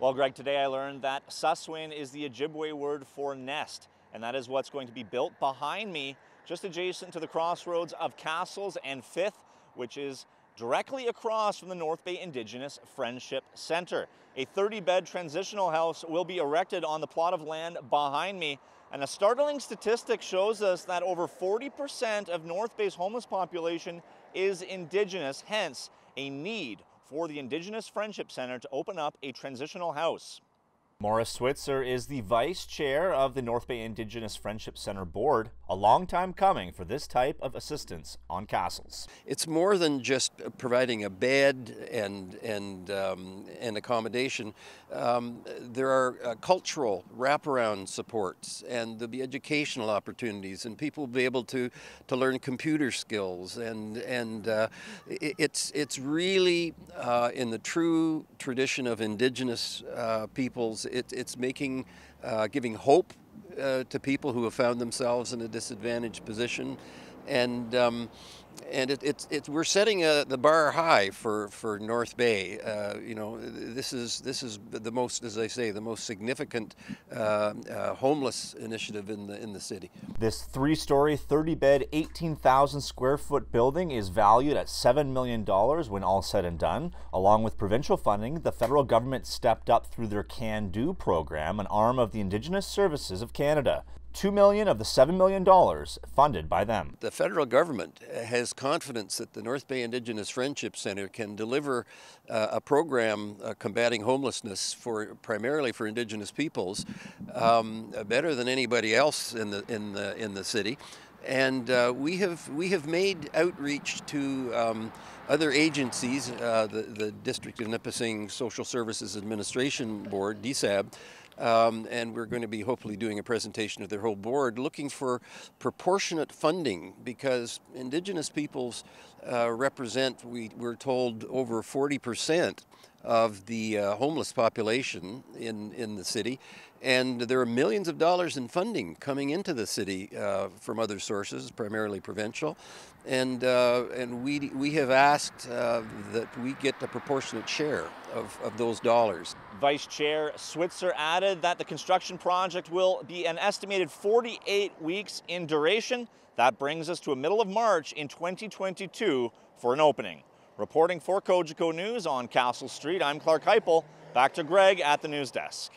Well, Greg, today I learned that Suswin is the Ojibwe word for nest, and that is what's going to be built behind me, just adjacent to the crossroads of Cassells and 5th, which is directly across from the North Bay Indigenous Friendship Centre. A 30-bed transitional house will be erected on the plot of land behind me, and a startling statistic shows us that over 40% of North Bay's homeless population is Indigenous, hence a need for the Indigenous Friendship Centre to open up a transitional house. Maurice Switzer is the vice chair of the North Bay Indigenous Friendship Centre board, a long time coming for this type of assistance on Cassells. It's more than just providing a bed and accommodation. There are cultural wraparound supports, and there'll be educational opportunities, and people will be able to learn computer skills, and it's really in the true tradition of Indigenous peoples. It's making, giving hope to people who have found themselves in a disadvantaged position, and we're setting the bar high for North Bay. This is the most, as I say, the most significant homeless initiative in the city. This 3-story, 30-bed, 18,000 square foot building is valued at $7 million when all said and done. Along with provincial funding, the federal government stepped up through their Can Do program, an arm of the Indigenous Services of Canada. $2 million of the $7 million funded by them. The federal government has confidence that the North Bay Indigenous Friendship Centre can deliver a program combating homelessness primarily for Indigenous peoples better than anybody else in the city. And we have made outreach to other agencies, the District of Nipissing Social Services Administration Board, DSAB, and we're going to be hopefully doing a presentation of their whole board looking for proportionate funding, because Indigenous peoples represent, we're told, over 40% of the homeless population in the city, and there are millions of dollars in funding coming into the city from other sources, primarily provincial, and we have asked that we get a proportionate share of those dollars. Vice Chair Switzer added that the construction project will be an estimated 48 weeks in duration. That brings us to a middle of March in 2022 for an opening. Reporting for Cogeco News on Castle Street, I'm Clarke Heipel. Back to Greg at the news desk.